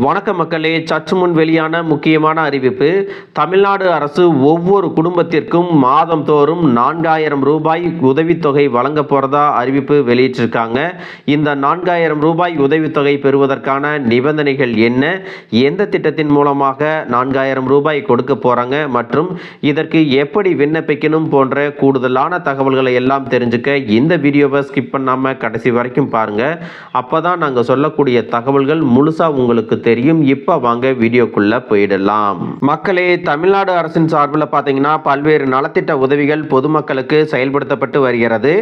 வணக்க மக்களே, சற்று முன் வெளியான முக்கியமான அறிவிப்பு. தமிழ்நாடு அரசு ஒவ்வொரு குடும்பத்திற்கும் மாதம் தோறும் 4000 ரூபாய் உதவித்தொகை வழங்க போறதா அறிவிப்பு வெளியிட்டிருக்காங்க. இந்த 4000 ரூபாய் உதவித்தொகை பெறுவதற்கான நிபந்தனைகள் என்ன, எந்த திட்டத்தின் மூலமாக 4000 ரூபாய் கொடுக்க போறாங்க மற்றும் இதற்கு எப்படி விண்ணப்பிக்கணும் போன்ற கூடுதலான தகவல்களை எல்லாம் தெரிஞ்சுக்க இந்த வீடியோவை ஸ்கிப் பண்ணாம கடைசி வரைக்கும் பாருங்க. அப்பதான் நாங்க சொல்லக்கூடிய தகவல்கள் முழுசா உங்களுக்கு தெரியும். இப்ப வாங்க வீடியோக்குள்ள போயிடலாம். மக்களே, தமிழ்நாடு அரசின் சார்பில் பார்த்தீங்கன்னா பல்வேறு நலத்திட்ட உதவிகள் பொதுமக்களுக்கு செயல்படுத்தப்பட்டு வருகிறது.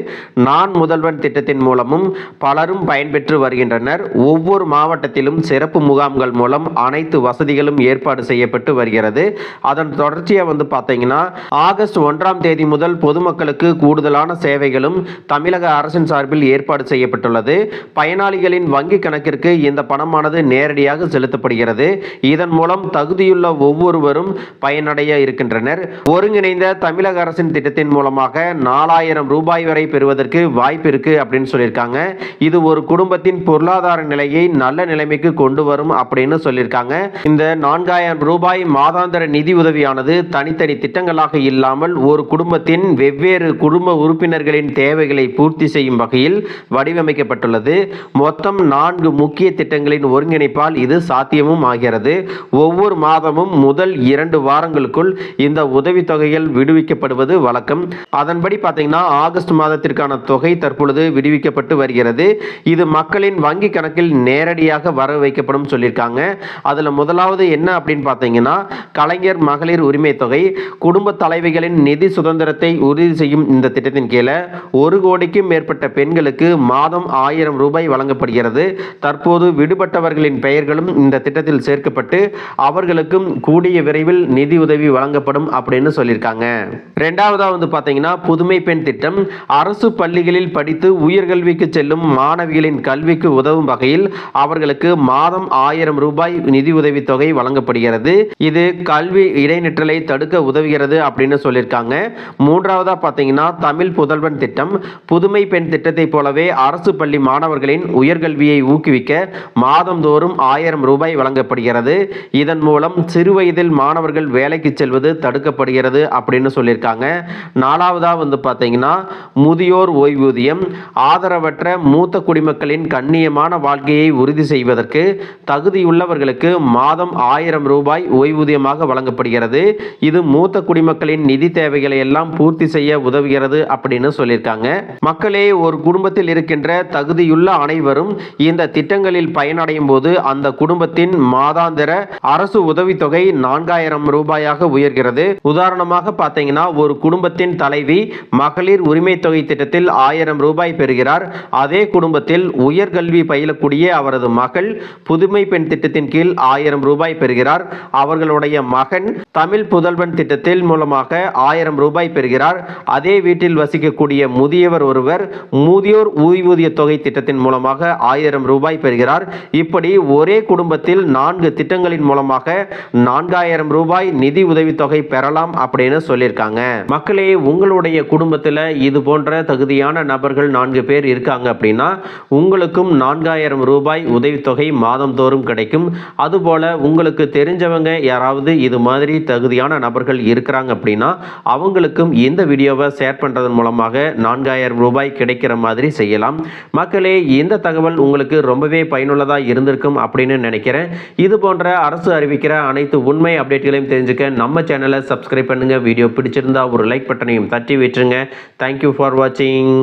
நான் முதல்வன் திட்டத்தின் மூலமும் பலரும் பயன்பெற்று வருகின்றனர். ஒவ்வொரு மாவட்டத்திலும் சிறப்பு முகாம்கள் மூலம் அனைத்து வசதிகளும் ஏற்பாடு செய்யப்பட்டு வருகிறது. அதன் தொடர்ச்சியாக பார்த்தீங்கன்னா ஆகஸ்ட் 1ஆம் தேதி முதல் பொதுமக்களுக்கு கூடுதலான சேவைகளும் தமிழக அரசின் சார்பில் ஏற்பாடு செய்யப்பட்டுள்ளது. பயனாளிகளின் வங்கி கணக்கிற்கு இந்த பணமானது நேரடியாக செலுத்தப்படுகிறது. இதன் மூலம் தகுதியுள்ள ஒவ்வொருவரும் பயனடைய இருக்கின்றனர். ஒருங்கிணைந்த தமிழக அரசின் திட்டத்தின் மூலமாக 4000 ரூபாய் வரை பெறுவதற்கு வாய்ப்பு இருக்கு அப்படின்னு சொல்லியிருக்காங்க. இது ஒரு குடும்பத்தின் பொருளாதார நிலையை நல்ல நிலைமைக்கு கொண்டு வரும் அப்படின்னு சொல்லியிருக்காங்க. இந்த 4000 ரூபாய் மாதாந்திர நிதி உதவியானது தனித்தனி திட்டங்களாக இல்லாமல் ஒரு குடும்பத்தின் வெவ்வேறு குடும்ப உறுப்பினர்களின் தேவைகளை பூர்த்தி செய்யும் வகையில் வடிவமைக்கப்பட்டுள்ளது. மொத்தம் 4 முக்கிய திட்டங்களின் ஒருங்கிணைப்பால் இது சாத்தியமும் ஆகிறது. ஒவ்வொரு மாதமும் முதல் 2 வாரங்களுக்குள் இந்த உதவித்தொகைகள் விடுவிக்கப்படுவது வழக்கம். அதன்படி பார்த்தீங்கன்னா ஆகஸ்ட் மாதத்திற்கான தொகை தற்பொழுது விடுவிக்கப்பட்டு வருகிறது. இது மக்களின் வங்கி கணக்கில் நேரடியாக வர வைக்கப்படும் சொல்லியிருக்காங்க. அதுல முதலாவது என்ன அப்படின்னு பார்த்தீங்கன்னா கலைஞர் மகளிர் உரிமை தொகை. குடும்ப தலைவிகளின் நிதி சுதந்திரத்தை உறுதி செய்யும் இந்த திட்டத்தின் கீழே 1 கோடிக்கும் மேற்பட்ட பெண்களுக்கு மாதம் 1000 ரூபாய் வழங்கப்படுகிறது. தற்போது விடுபட்டவர்களின் பெயர்களும் இந்த திட்டத்தில் சேர்க்கப்பட்டு அவர்களுக்கும் கூடிய விரைவில் நிதி உதவி வழங்கப்படும் அப்படின்னு சொல்லியிருக்காங்க. இரண்டாவதா பார்த்தீங்கன்னா புதுமை பெண் திட்டம். அரசு பள்ளிகளில் படித்து உயர்கல்விக்கு செல்லும் மாணவிகளின் கல்விக்கு உதவும் வகையில் அவர்களுக்கு மாதம் 1000 ரூபாய் நிதி உதவி தொகை வழங்கப்படுகிறது. இது கல்வி இடைநிற்றலை தடுக்க உதவுகிறது அப்படின்னு சொல்லியிருக்காங்க. மூன்றாவதா பார்த்தீங்கன்னா தமிழ் புதல்வன் திட்டம். புதுமை பெண் திட்டத்தை போலவே அரசு பள்ளி மாணவர்களின் உயர்கல்வியை ஊக்குவிக்க மாதந்தோறும் 1000 ரூபாய் வழங்கப்படுகிறது. இதன் மூலம் சிறு வயதில் மாணவர்கள் வேலைக்கு செல்வது தடுக்கப்படுகிறது அப்படின்னு சொல்லியிருக்காங்க. நாலாவதா பார்த்தீங்கன்னா முதியோர் ஓய்வூதியம். ஆதரவற்ற மூத்த குடிமக்களின் கண்ணியமான வாழ்க்கையை உறுதி செய்வதற்கு தகுதியுள்ளவர்களுக்கு மாதம் 1000 ரூபாய் ஓய்வூதியமாக வழங்கப்படுகிறது. இது மூத்த குடிமக்களின் நிதி தேவைகளை எல்லாம் பூர்த்தி செய்ய உதவுகிறது அப்படின்னு சொல்லியிருக்காங்க. மக்களே, ஒரு குடும்பத்தில் இருக்கின்ற தகுதியுள்ள அனைவரும் இந்த திட்டங்களில் பயனடையும் போது அந்த குடும்பத்தின் மாதாந்திர அரசு உதவித்தொகை 4000 ரூபாயாக உயர்கிறது. உதாரணமாக பார்த்தீங்கன்னா ஒரு குடும்பத்தின் தலைவி மகளிர் உரிமை தொகை திட்டத்தில் 1000 ரூபாய் பெறுகிறார். அதே குடும்பத்தில் உயர்கல்வி பயிலக்கூடிய அவரது மகள் புதுமை பெண் திட்டத்தின் கீழ் 1000 ரூபாய் பெறுகிறார். அவர்களுடைய மகன் தமிழ் புதல்வன் திட்டத்தில் மூலமாக 1000 ரூபாய் பெறுகிறார். அதே வீட்டில் வசிக்கக்கூடிய முதியவர் ஒருவர் முதியோர் ஓய்வூதிய தொகை திட்டத்தின் மூலமாக 1000 ரூபாய் பெறுகிறார். இப்படி ஒரே குடும்பத்தில் 4 திட்டங்களின் மூலமாக 4000 ரூபாய் நிதி உதவித்தொகை பெறலாம் அப்படின்னு சொல்லியிருக்காங்க. மக்களே, உங்களுடைய குடும்பத்தில் இது போன்ற தகுதியான நபர்கள் 4 பேர் இருக்காங்க அப்படின்னா உங்களுக்கும் 4000 ரூபாய் உதவித்தொகை மாதந்தோறும் கிடைக்கும். அதுபோல உங்களுக்கு தெரிஞ்சவங்க யாராவது இது மாதிரி தகுதியான நபர்கள் இருக்கிறாங்க அப்படின்னா அவங்களுக்கும் இந்த வீடியோவை ஷேர் பண்றதன் மூலமாக 4000 ரூபாய் கிடைக்கிற மாதிரி செய்யலாம். மக்களே, இந்த தகவல் உங்களுக்கு ரொம்பவே பயனுள்ளதா இருந்திருக்கும் அப்படின்னு நினைக்கிறேன். இது போன்ற அரசு அறிவிக்கிற அனைத்து உண்மை அப்டேட்களையும் தெரிஞ்சுக்க நம்ம சேனலை சப்ஸ்கிரைப் பண்ணுங்க. வீடியோ பிடிச்சிருந்தா ஒரு லைக் பட்டனையும் தட்டி விட்டுருங்க. தேங்க்யூ ஃபார் வாட்சிங்.